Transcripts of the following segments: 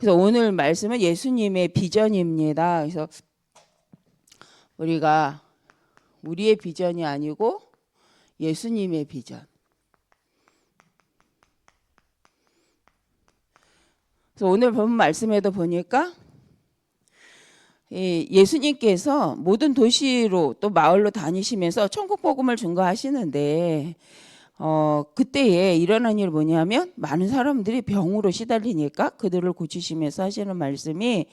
그래서 오늘 말씀은 예수님의 비전입니다. 그래서 우리가 우리의 비전이 아니고 예수님의 비전. 그래서 오늘 본 말씀에도 보니까 예수님께서 모든 도시로 또 마을로 다니시면서 천국 복음을 증거하시는데 그때에 일어난 일이 뭐냐면 많은 사람들이 병으로 시달리니까 그들을 고치시면서 하시는 말씀이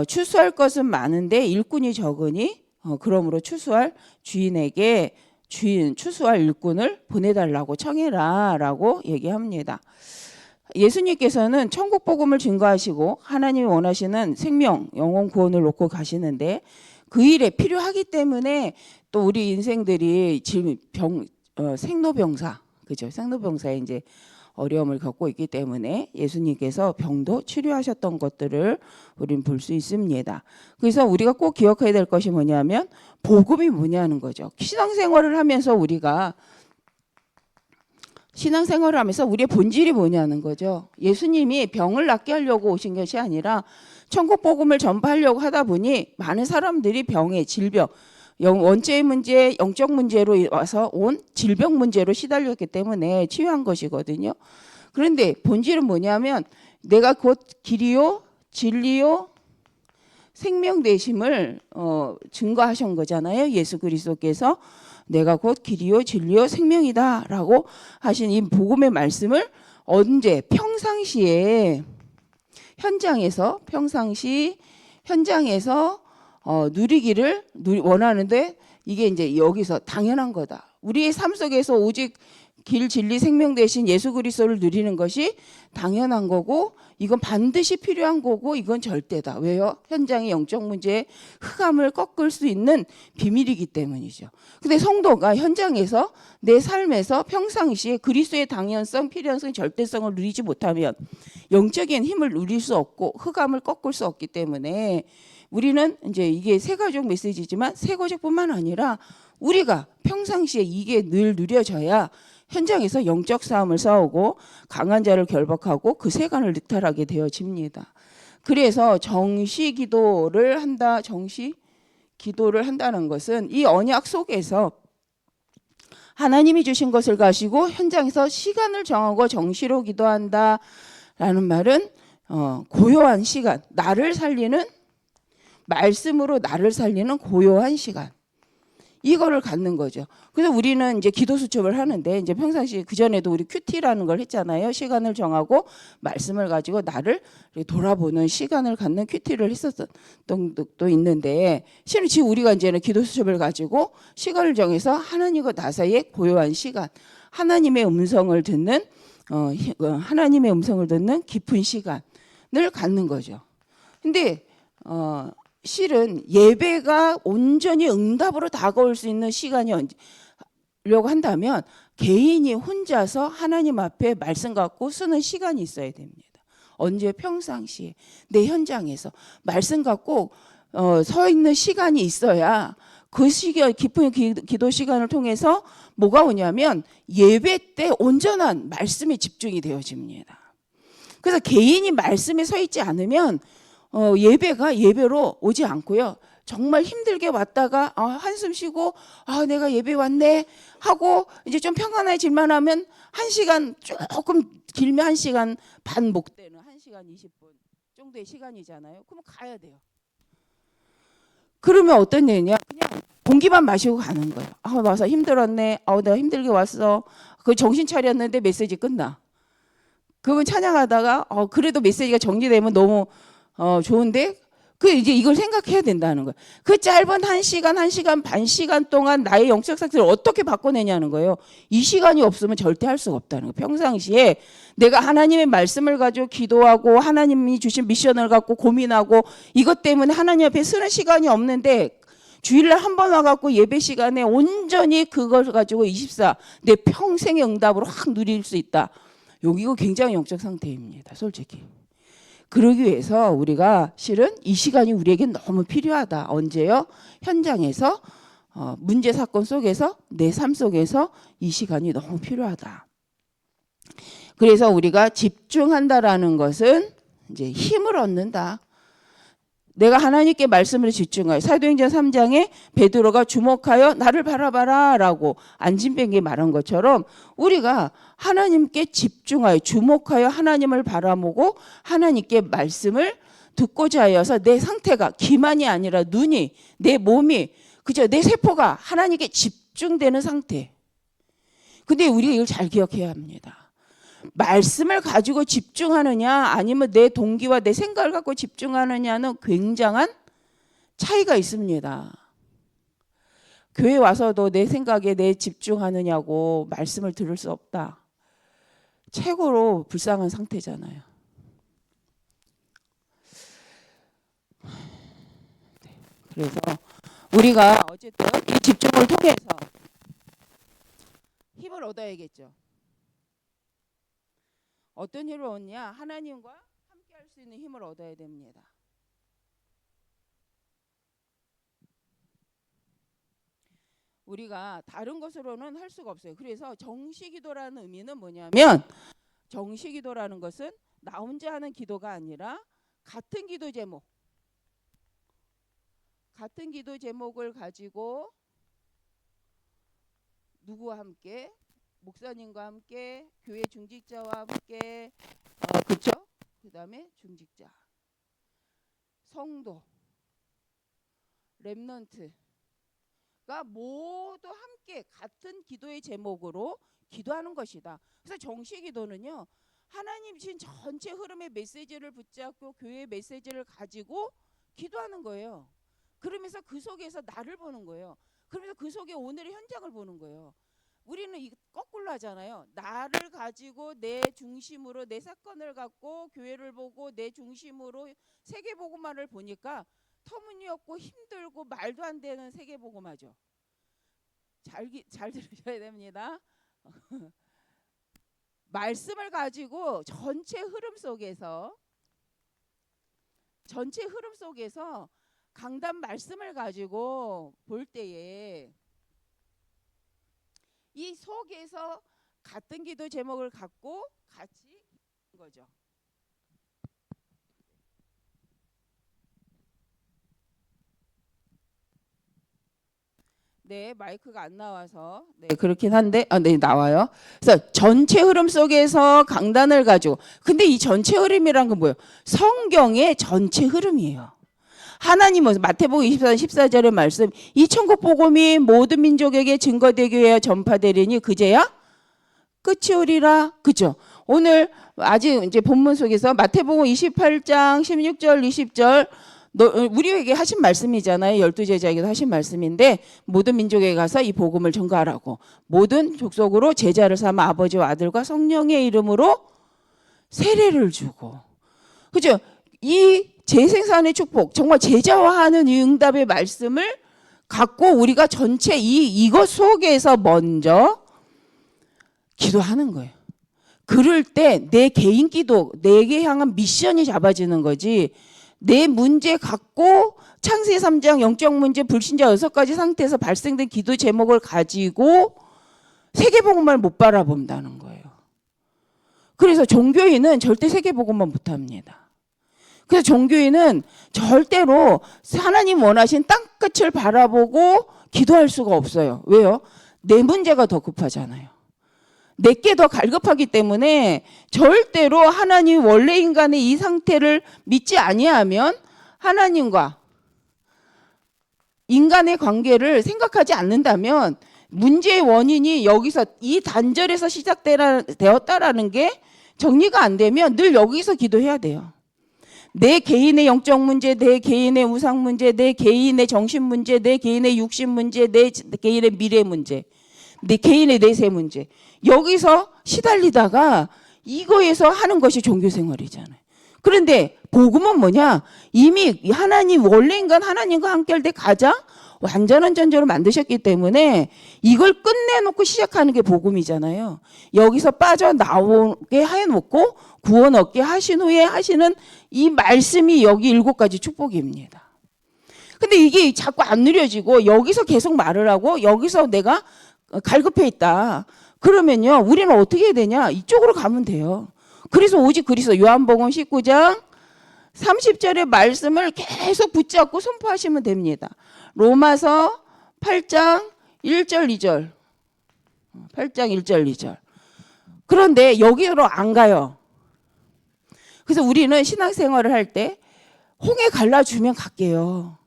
추수할 것은 많은데 일꾼이 적으니 그러므로 추수할 주인에게 추수할 일꾼을 보내달라고 청해라 라고 얘기합니다. 예수님께서는 천국 복음을 증거하시고 하나님이 원하시는 생명, 영혼 구원을 놓고 가시는데 그 일에 필요하기 때문에 또 우리 인생들이 지금 생로병사, 그죠? 생로병사에 이제 어려움을 겪고 있기 때문에 예수님께서 병도 치료하셨던 것들을 우리는 볼 수 있습니다. 그래서 우리가 꼭 기억해야 될 것이 뭐냐면 복음이 뭐냐는 거죠. 신앙생활을 하면서 우리가 신앙생활을 하면서 우리의 본질이 뭐냐는 거죠. 예수님이 병을 낫게 하려고 오신 것이 아니라 천국 복음을 전파하려고 하다 보니 많은 사람들이 병에 질병, 원죄의 문제, 영적 문제로 와서 온 질병 문제로 시달렸기 때문에 치유한 것이거든요. 그런데 본질은 뭐냐면 내가 곧 길이요 진리요 생명 되심을 증거하신 거잖아요. 예수 그리스도께서 내가 곧 길이요 진리요 생명이다 라고 하신 이 복음의 말씀을 언제 평상시에 현장에서 누리기를 원하는데 이게 이제 여기서 당연한 거다. 우리의 삶 속에서 오직 길 진리 생명 되신 예수 그리스도를 누리는 것이 당연한 거고 이건 반드시 필요한 거고 이건 절대다. 왜요? 현장의 영적 문제에 흑암을 꺾을 수 있는 비밀이기 때문이죠. 근데 성도가 현장에서 내 삶에서 평상시에 그리스도의 당연성, 필요성, 절대성을 누리지 못하면 영적인 힘을 누릴 수 없고 흑암을 꺾을 수 없기 때문에 우리는 이제 이게 세가족 메시지지만 세가족뿐만 아니라 우리가 평상시에 이게 늘 누려져야 현장에서 영적 싸움을 싸우고 강한 자를 결박하고 그 세간을 늑탈하게 되어집니다. 그래서 정시 기도를 한다는 것은 이 언약 속에서 하나님이 주신 것을 가지고 현장에서 시간을 정하고 정시로 기도한다라는 말은 고요한 시간, 나를 살리는 말씀으로 나를 살리는 고요한 시간. 이거를 갖는 거죠. 그래서 우리는 이제 기도 수첩을 하는데 이제 평상시 그 전에도 우리 큐티라는 걸 했잖아요. 시간을 정하고 말씀을 가지고 나를 돌아보는 시간을 갖는 큐티를 했었던 적도 있는데 실은 지금 우리가 이제는 기도 수첩을 가지고 시간을 정해서 하나님과 나 사이의 고요한 시간, 하나님의 음성을 듣는 깊은 시간을 갖는 거죠. 근데 실은 예배가 온전히 응답으로 다가올 수 있는 시간이 려고 한다면 개인이 혼자서 하나님 앞에 말씀 갖고 쓰는 시간이 있어야 됩니다. 언제? 평상시에 내 현장에서 말씀 갖고 서 있는 시간이 있어야 그 시간 깊은 기도 시간을 통해서 뭐가 오냐면 예배 때 온전한 말씀에 집중이 되어집니다. 그래서 개인이 말씀에 서 있지 않으면 예배가 예배로 오지 않고요. 정말 힘들게 왔다가 한숨 쉬고 내가 예배 왔네 하고 이제 좀 평안해질만 하면 1시간 조금 길면 1시간 반 목 되는 1시간 20분 정도의 시간이잖아요. 그러면 가야 돼요. 그러면 어떤 일이냐? 그냥 공기만 마시고 가는 거예요. 와서 힘들었네. 내가 힘들게 왔어. 그 정신 차렸는데 메시지 끝나. 그러면 찬양하다가 그래도 메시지가 정리되면 너무 좋은데 이제 이걸 생각해야 된다는 거예요. 그 짧은 1시간 반 시간 동안 나의 영적 상태를 어떻게 바꿔내냐는 거예요. 이 시간이 없으면 절대 할 수가 없다는 거예요. 평상시에 내가 하나님의 말씀을 가지고 기도하고 하나님이 주신 미션을 갖고 고민하고 이것 때문에 하나님 앞에 쓰는 시간이 없는데 주일날 한 번 와갖고 예배 시간에 온전히 그걸 가지고 24 내 평생의 응답으로 확 누릴 수 있다. 이거 굉장히 영적 상태입니다. 솔직히. 그러기 위해서 우리가 실은 이 시간이 우리에게 너무 필요하다. 언제요? 현장에서 문제 사건 속에서 내 삶 속에서 이 시간이 너무 필요하다. 그래서 우리가 집중한다라는 것은 이제 힘을 얻는다. 내가 하나님께 말씀을 집중하여 사도행전 3장에 베드로가 주목하여 나를 바라봐라 라고 안진뱅이에 말한 것처럼 우리가 하나님께 집중하여 주목하여 하나님을 바라보고 하나님께 말씀을 듣고자 하여서 내 상태가 기만이 아니라 눈이 내 몸이 그죠 내 세포가 하나님께 집중되는 상태. 근데 우리가 이걸 잘 기억해야 합니다. 말씀을 가지고 집중하느냐 아니면 내 동기와 내 생각을 갖고 집중하느냐는 굉장한 차이가 있습니다. 교회 와서도 내 생각에 내 집중하느냐고 말씀을 들을 수 없다. 최고로 불쌍한 상태잖아요. 그래서 우리가 어쨌든 이 집중을 통해서 힘을 얻어야겠죠. 어떤 힘을 얻냐? 하나님과 함께 할 수 있는 힘을 얻어야 됩니다. 우리가 다른 것으로는 할 수가 없어요. 그래서 정시기도라는 의미는 뭐냐면 정시기도라는 것은 나 혼자 하는 기도가 아니라 같은 기도 제목을 가지고 누구와 함께 목사님과 함께 교회 중직자와 함께 그렇죠? 그다음에 중직자, 성도, 렘넌트가 모두 함께 같은 기도의 제목으로 기도하는 것이다. 그래서 정시기도는요. 하나님 신 전체 흐름의 메시지를 붙잡고 교회의 메시지를 가지고 기도하는 거예요. 그러면서 그 속에서 나를 보는 거예요. 그러면서 그 속에 오늘의 현장을 보는 거예요. 우리는 이 거꾸로 하잖아요. 나를 가지고 내 중심으로 내 사건을 갖고 교회를 보고 내 중심으로 세계복음화를 보니까 터무니없고 힘들고 말도 안 되는 세계복음화죠. 잘 들으셔야 됩니다. 말씀을 가지고 전체 흐름 속에서 강단 말씀을 가지고 볼 때에 이 속에서 같은 기도 제목을 갖고 같이 거죠. 네, 마이크가 안 나와서 네 그렇긴 한데 네 나와요. 그래서 전체 흐름 속에서 강단을 가지고 근데 이 전체 흐름이란 건 뭐예요? 성경의 전체 흐름이에요. 하나님은 마태복음 24장 14절의 말씀 이 천국 복음이 모든 민족에게 증거되기 위하여 전파되리니 그제야 끝이 오리라. 그죠? 오늘 아직 이제 본문 속에서 마태복음 28장 16절 20절 우리에게 하신 말씀이잖아요. 12제자에게도 하신 말씀인데 모든 민족에 가서 이 복음을 전가하라고 모든 족속으로 제자를 삼아 아버지와 아들과 성령의 이름으로 세례를 주고 그죠? 이 재생산의 축복 정말 제자화하는 이 응답의 말씀을 갖고 우리가 전체 이것 속에서 먼저 기도하는 거예요. 그럴 때 내 개인 기도 내게 향한 미션이 잡아지는 거지 내 문제 갖고 창세기 3장 영적 문제 불신자 6가지 상태에서 발생된 기도 제목을 가지고 세계복음만 못 바라본다는 거예요. 그래서 종교인은 절대 세계복음만 못합니다. 그래서 종교인은 절대로 하나님 원하신 땅끝을 바라보고 기도할 수가 없어요. 왜요? 내 문제가 더 급하잖아요. 내게 더 갈급하기 때문에 절대로 하나님 원래 인간의 이 상태를 믿지 아니하면 하나님과 인간의 관계를 생각하지 않는다면 문제의 원인이 여기서 이 단절에서 시작되었다라는 게 정리가 안 되면 늘 여기서 기도해야 돼요. 내 개인의 영적 문제, 내 개인의 우상 문제, 내 개인의 정신 문제, 내 개인의 육신 문제, 내 개인의 미래 문제, 내 개인의 내세 문제. 여기서 시달리다가 이거에서 하는 것이 종교 생활이잖아요. 그런데 복음은 뭐냐? 이미 하나님 원래 인간 하나님과 함께 할 때 가장 완전한 존재로 만드셨기 때문에 이걸 끝내놓고 시작하는 게 복음이잖아요. 여기서 빠져나오게 해놓고 구원 얻게 하신 후에 하시는 이 말씀이 여기 7가지 축복입니다. 근데 이게 자꾸 안 누려지고 여기서 계속 말을 하고 여기서 내가 갈급해 있다. 그러면요 우리는 어떻게 해야 되냐? 이쪽으로 가면 돼요. 그래서 오직 그리스도 요한복음 19장 30절의 말씀을 계속 붙잡고 선포하시면 됩니다. 로마서 8장 1절 2절. 8장 1절 2절. 그런데 여기로 안 가요. 그래서 우리는 신앙생활을 할 때 홍해 갈라주면 갈게요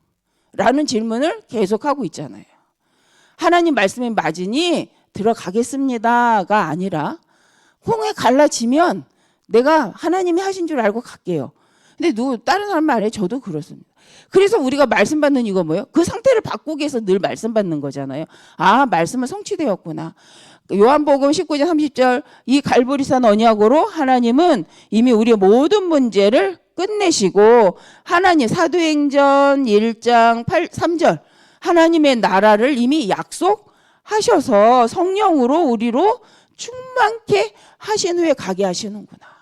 라는 질문을 계속하고 있잖아요. 하나님 말씀에 맞으니 들어가겠습니다가 아니라 홍해 갈라지면 내가 하나님이 하신 줄 알고 갈게요. 근데 다른 사람 말에 저도 그렇습니다. 그래서 우리가 말씀 받는 이거 뭐예요? 그 상태를 바꾸기 위해서 늘 말씀 받는 거잖아요. 아, 말씀은 성취되었구나. 요한복음 19장 30절 이 갈보리산 언약으로 하나님은 이미 우리의 모든 문제를 끝내시고 하나님 사도행전 1장 3절 하나님의 나라를 이미 약속하셔서 성령으로 우리로 충만케 하신 후에 가게 하시는구나.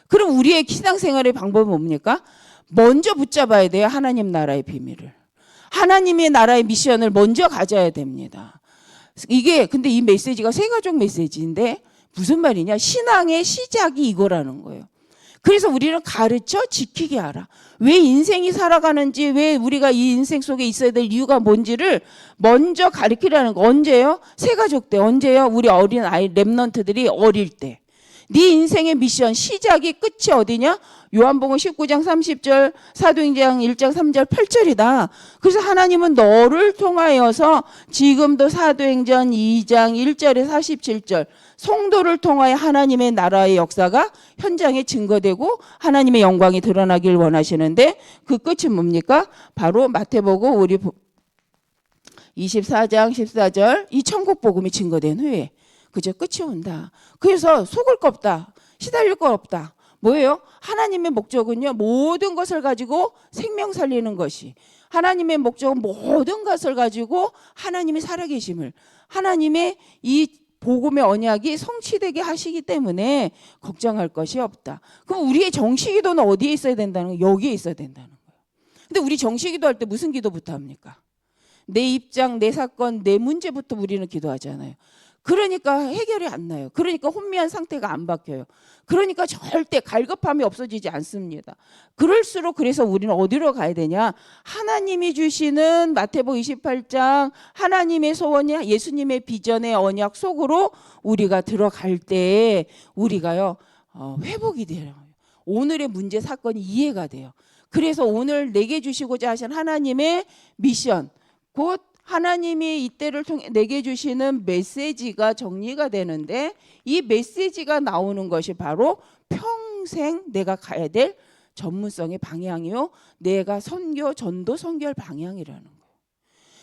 그럼 우리의 신앙생활의 방법은 뭡니까? 먼저 붙잡아야 돼요. 하나님 나라의 비밀을. 하나님의 나라의 미션을 먼저 가져야 됩니다. 이게 근데 이 메시지가 세가족 메시지인데 무슨 말이냐? 신앙의 시작이 이거라는 거예요. 그래서 우리는 가르쳐 지키게 하라. 왜 인생이 살아가는지, 왜 우리가 이 인생 속에 있어야 될 이유가 뭔지를 먼저 가르치라는 거. 언제요? 세가족 때. 언제요? 우리 어린 아이 랩런트들이 어릴 때. 네 인생의 미션 시작이 끝이 어디냐? 요한복음 19장 30절 사도행전 1장 3절 8절이다. 그래서 하나님은 너를 통하여서 지금도 사도행전 2장 1절에 47절 성도를 통하여 하나님의 나라의 역사가 현장에 증거되고 하나님의 영광이 드러나길 원하시는데 그 끝이 뭡니까? 바로 마태복음 우리 24장 14절 이 천국 복음이 증거된 후에 그저 끝이 온다. 그래서 속을 거 없다. 시달릴 거 없다. 뭐예요? 하나님의 목적은요. 모든 것을 가지고 생명 살리는 것이. 하나님의 목적은 모든 것을 가지고 하나님이 살아계심을. 하나님의 이 복음의 언약이 성취되게 하시기 때문에 걱정할 것이 없다. 그럼 우리의 정시기도는 어디에 있어야 된다는 거예요? 여기에 있어야 된다는 거예요. 근데 우리 정시기도 할 때 무슨 기도부터 합니까? 내 입장, 내 사건, 내 문제부터 우리는 기도하잖아요. 그러니까 해결이 안 나요. 그러니까 혼미한 상태가 안 바뀌어요. 그러니까 절대 갈급함이 없어지지 않습니다. 그럴수록 그래서 우리는 어디로 가야 되냐? 하나님이 주시는 마태복음 28장 하나님의 소원이 예수님의 비전의 언약 속으로 우리가 들어갈 때 우리가요 회복이 돼요. 오늘의 문제 사건이 이해가 돼요. 그래서 오늘 내게 주시고자 하신 하나님의 미션 곧 하나님이 이때를 통해 내게 주시는 메시지가 정리가 되는데 이 메시지가 나오는 것이 바로 평생 내가 가야 될 전문성의 방향이요. 내가 선교, 전도, 선교할 방향이라는 거예요.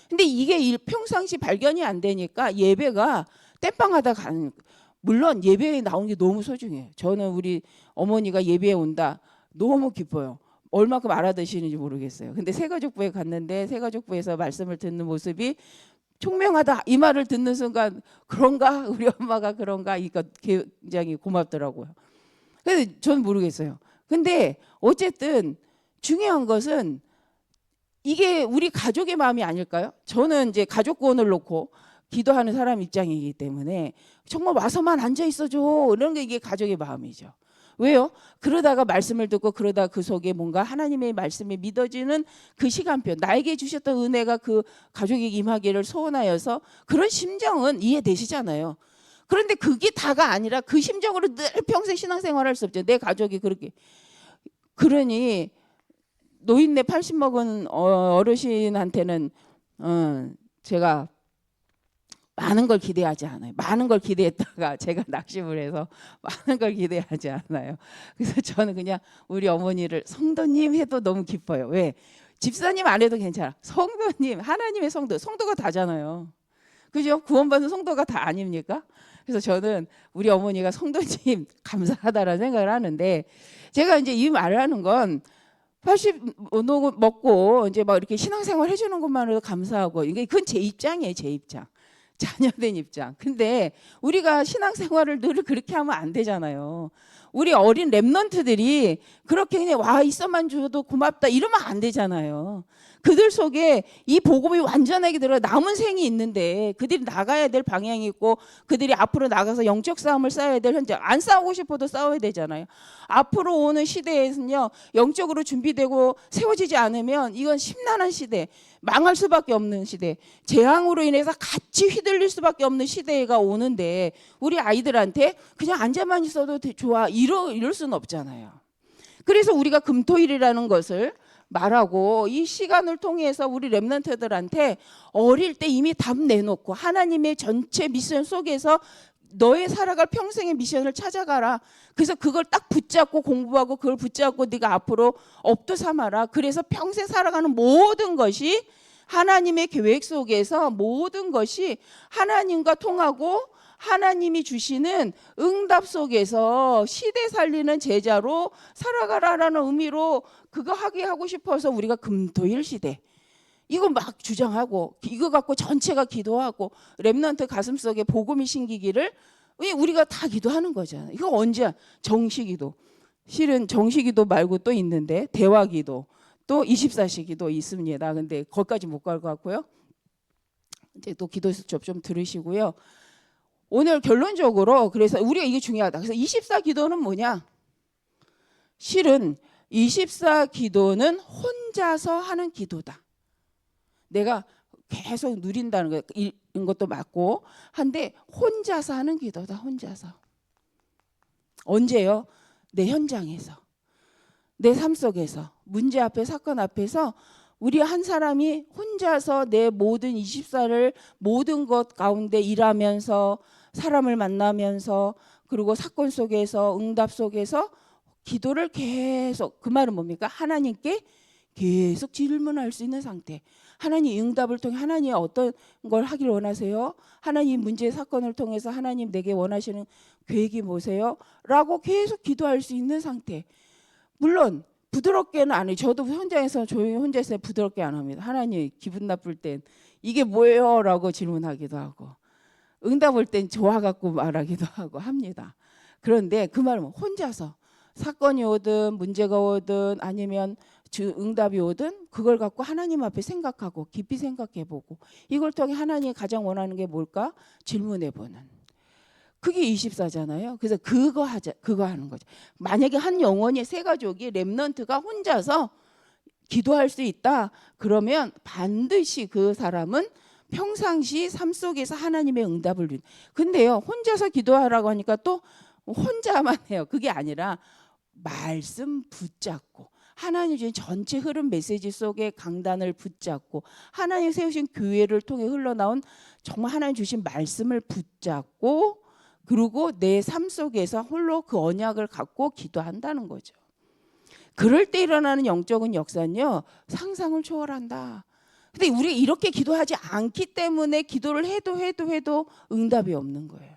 근데 이게 평상시 발견이 안 되니까 예배가 땜빵하다 가는 물론 예배에 나온 게 너무 소중해요. 저는 우리 어머니가 예배에 온다. 너무 기뻐요. 얼마큼 알아드시는지 모르겠어요. 근데 새가족부에 갔는데 새가족부에서 말씀을 듣는 모습이 총명하다 이 말을 듣는 순간 그런가 우리 엄마가 그런가 이거 굉장히 고맙더라고요. 근데 저는 모르겠어요. 근데 어쨌든 중요한 것은 이게 우리 가족의 마음이 아닐까요? 저는 이제 가족 구원을 놓고 기도하는 사람 입장이기 때문에 정말 와서만 앉아 있어줘 이런 게 이게 가족의 마음이죠. 왜요? 그러다가 말씀을 듣고 그러다 그 속에 뭔가 하나님의 말씀이 믿어지는 그 시간표 나에게 주셨던 은혜가 그 가족에게 임하기를 소원하여서 그런 심정은 이해되시잖아요. 그런데 그게 다가 아니라 그 심정으로 늘 평생 신앙생활 할 수 없죠. 내 가족이 그렇게. 그러니 노인네 80 먹은 어르신한테는 제가 많은 걸 기대하지 않아요. 많은 걸 기대했다가 제가 낙심을 해서 많은 걸 기대하지 않아요. 그래서 저는 그냥 우리 어머니를 성도님 해도 너무 기뻐요. 왜? 집사님 안 해도 괜찮아. 성도님, 하나님의 성도가 다잖아요. 그죠? 구원받은 성도가 다 아닙니까? 그래서 저는 우리 어머니가 성도님 감사하다라는 생각을 하는데 제가 이제 이 말을 하는 건 80 먹고 이제 막 이렇게 신앙생활 해주는 것만으로도 감사하고 이게 그건 제 입장이에요. 제 입장. 자녀된 입장. 근데 우리가 신앙생활을 늘 그렇게 하면 안 되잖아요. 우리 어린 랩런트들이 그렇게 그냥 와 있어만 줘도 고맙다 이러면 안 되잖아요. 그들 속에 이 복음이 완전하게 들어 남은 생이 있는데 그들이 나가야 될 방향이 있고 그들이 앞으로 나가서 영적 싸움을 싸워야 될 현장. 안 싸우고 싶어도 싸워야 되잖아요. 앞으로 오는 시대에는요, 영적으로 준비되고 세워지지 않으면 이건 심란한 시대, 망할 수밖에 없는 시대, 재앙으로 인해서 같이 휘둘릴 수밖에 없는 시대가 오는데 우리 아이들한테 그냥 앉아만 있어도 좋아 이럴 수는 없잖아요. 그래서 우리가 금토일이라는 것을 말하고 이 시간을 통해서 우리 렘넌트들한테 어릴 때 이미 답 내놓고 하나님의 전체 미션 속에서 너의 살아갈 평생의 미션을 찾아가라. 그래서 그걸 딱 붙잡고 공부하고 그걸 붙잡고 네가 앞으로 업도 삼아라. 그래서 평생 살아가는 모든 것이 하나님의 계획 속에서 모든 것이 하나님과 통하고 하나님이 주시는 응답 속에서 시대 살리는 제자로 살아가라라는 의미로 그거 하게 하고 싶어서 우리가 금토일 시대 이거 막 주장하고 이거 갖고 전체가 기도하고 렘넌트 가슴속에 복음이 심기기를 우리가 다 기도하는 거잖아요. 이거 언제 정시기도 실은 정시기도 말고 또 있는데 대화기도 또 24시기도 있습니다. 근데 거기까지 못 갈 것 같고요. 이제 또 기도 수첩 좀 들으시고요. 오늘 결론적으로 그래서 우리가 이게 중요하다. 그래서 24기도는 뭐냐? 실은 24기도는 혼자서 하는 기도다. 내가 계속 누린다는 것도 맞고 한데 혼자서 하는 기도다. 혼자서. 언제요? 내 현장에서. 내 삶 속에서. 문제 앞에 사건 앞에서 우리 한 사람이 혼자서 내 모든 24를 모든 것 가운데 일하면서 사람을 만나면서 그리고 사건 속에서 응답 속에서 기도를 계속 그 말은 뭡니까? 하나님께 계속 질문할 수 있는 상태. 하나님 응답을 통해 하나님 어떤 걸 하길 원하세요? 하나님 문제 사건을 통해서 하나님 내게 원하시는 계획이 뭐세요? 라고 계속 기도할 수 있는 상태. 물론 부드럽게는 안 해요. 저도 현장에서 조용히 혼자 있어요. 부드럽게 안 합니다. 하나님 기분 나쁠 땐 이게 뭐예요? 라고 질문하기도 하고 응답 올 땐 좋아갖고 말하기도 하고 합니다. 그런데 그 말은 혼자서 사건이 오든 문제가 오든 아니면 응답이 오든 그걸 갖고 하나님 앞에 생각하고 깊이 생각해보고 이걸 통해 하나님이 가장 원하는 게 뭘까? 질문해보는. 그게 24잖아요. 그래서 그거 하는 거죠. 만약에 한 영혼이 세 가족이 렘넌트가 혼자서 기도할 수 있다. 그러면 반드시 그 사람은 평상시 삶 속에서 하나님의 응답을 누리는. 근데요, 혼자서 기도하라고 하니까 또 혼자만 해요. 그게 아니라 말씀 붙잡고 하나님 주신 전체 흐름 메시지 속에 강단을 붙잡고 하나님 세우신 교회를 통해 흘러나온 정말 하나님 주신 말씀을 붙잡고 그리고 내 삶 속에서 홀로 그 언약을 갖고 기도한다는 거죠. 그럴 때 일어나는 영적인 역사는요, 상상을 초월한다. 근데 우리가 이렇게 기도하지 않기 때문에 기도를 해도 응답이 없는 거예요.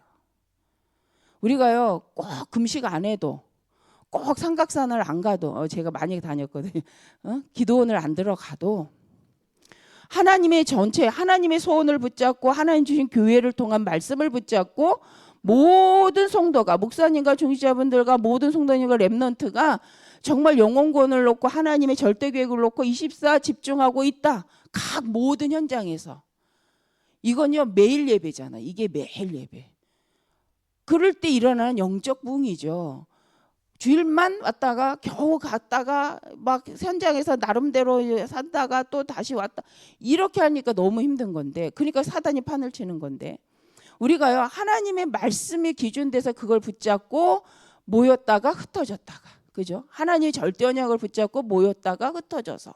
우리가요, 꼭 금식 안 해도 꼭 삼각산을 안 가도 제가 많이 다녔거든요. 기도원을 안 들어가도 하나님의 전체 하나님의 소원을 붙잡고 하나님 주신 교회를 통한 말씀을 붙잡고 모든 성도가 목사님과 중직자분들과 모든 성도님과 렘넌트가 정말 영혼권을 놓고 하나님의 절대 계획을 놓고 24 집중하고 있다. 각 모든 현장에서. 이건요 매일 예배잖아. 이게 매일 예배. 그럴 때 일어나는 영적 부흥이죠. 주일만 왔다가 겨우 갔다가 막 현장에서 나름대로 산다가 또 다시 왔다. 이렇게 하니까 너무 힘든 건데 그러니까 사단이 판을 치는 건데 우리가요 하나님의 말씀이 기준돼서 그걸 붙잡고 모였다가 흩어졌다가 그죠? 하나님의 절대 언약을 붙잡고 모였다가 흩어져서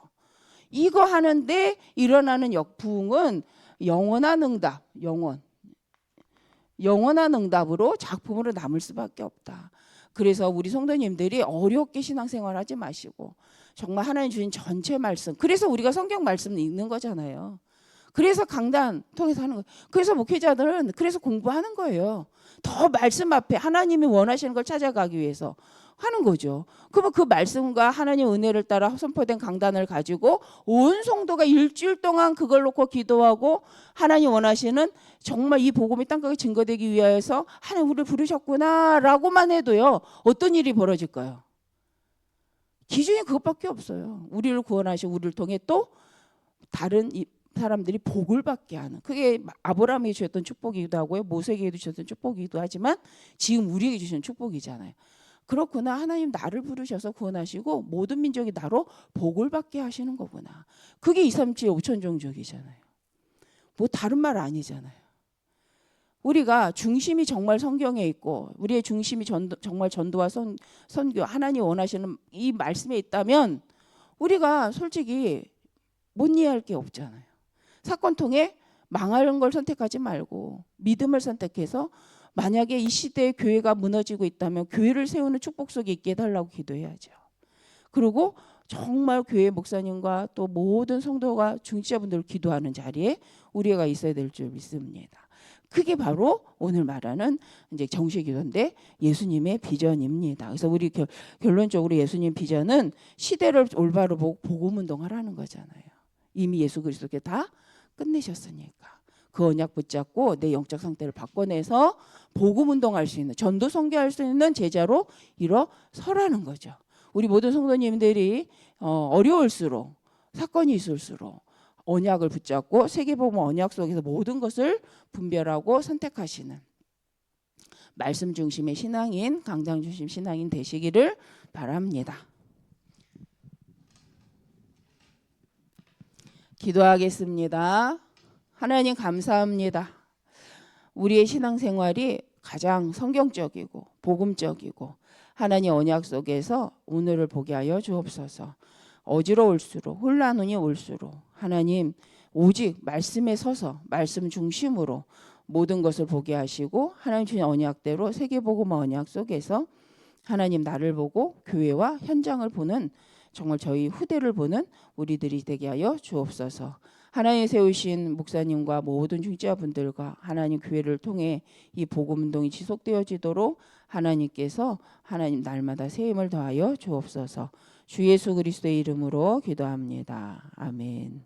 이거 하는데 일어나는 역부흥은 영원한 응답, 영원한 응답으로 작품으로 남을 수밖에 없다. 그래서 우리 성도님들이 어렵게 신앙생활하지 마시고 정말 하나님 주신 전체 말씀. 그래서 우리가 성경 말씀 읽는 거잖아요. 그래서 강단 통해서 하는 거예요. 그래서 목회자들은 그래서 공부하는 거예요. 더 말씀 앞에 하나님이 원하시는 걸 찾아가기 위해서 하는 거죠. 그러면 그 말씀과 하나님 은혜를 따라 선포된 강단을 가지고 온 성도가 일주일 동안 그걸 놓고 기도하고 하나님 원하시는 정말 이 복음이 땅끝에 증거되기 위하여서 하나님 우리를 부르셨구나 라고만 해도요. 어떤 일이 벌어질까요? 기준이 그것밖에 없어요. 우리를 구원하시고 우리를 통해 또 다른 사람들이 복을 받게 하는, 그게 아브라함에게 주셨던 축복이기도 하고요, 모세에게 주셨던 축복이기도 하지만 지금 우리에게 주시는 축복이잖아요. 그렇구나, 하나님 나를 부르셔서 구원하시고 모든 민족이 나로 복을 받게 하시는 거구나. 그게 237 5천 종족이잖아요. 뭐 다른 말 아니잖아요. 우리가 중심이 정말 성경에 있고 우리의 중심이 정말 전도와 선교, 하나님 원하시는 이 말씀에 있다면 우리가 솔직히 못 이해할 게 없잖아요. 사건 통해 망하는 걸 선택하지 말고 믿음을 선택해서, 만약에 이 시대에 교회가 무너지고 있다면 교회를 세우는 축복 속에 있게 해달라고 기도해야죠. 그리고 정말 교회 목사님과 또 모든 성도가 중직자분들 기도하는 자리에 우리가 있어야 될 줄 믿습니다. 그게 바로 오늘 말하는 이제 정시기도인데 예수님의 비전입니다. 그래서 우리 결론적으로 예수님 비전은 시대를 올바로 보고 복음운동하라는 거잖아요. 이미 예수 그리스도께 다 끝내셨으니까 그 언약 붙잡고 내 영적 상태를 바꿔내서 복음운동할 수 있는, 전도 선교할 수 있는 제자로 일어서라는 거죠. 우리 모든 성도님들이 어려울수록, 사건이 있을수록 언약을 붙잡고 세계복음 언약 속에서 모든 것을 분별하고 선택하시는 말씀 중심의 신앙인, 강장 중심 신앙인 되시기를 바랍니다. 기도하겠습니다. 하나님 감사합니다. 우리의 신앙생활이 가장 성경적이고 복음적이고 하나님 언약 속에서 오늘을 보게 하여 주옵소서. 어지러울수록, 혼란이 올수록 하나님 오직 말씀에 서서 말씀 중심으로 모든 것을 보게 하시고 하나님 주신 언약대로 세계복음 언약 속에서 하나님 나를 보고 교회와 현장을 보는, 정말 저희 후대를 보는 우리들이 되게 하여 주옵소서. 하나님 세우신 목사님과 모든 중직자분들과 하나님 교회를 통해 이 복음운동이 지속되어지도록 하나님께서 하나님 날마다 새 힘을 더하여 주옵소서. 주 예수 그리스도의 이름으로 기도합니다. 아멘.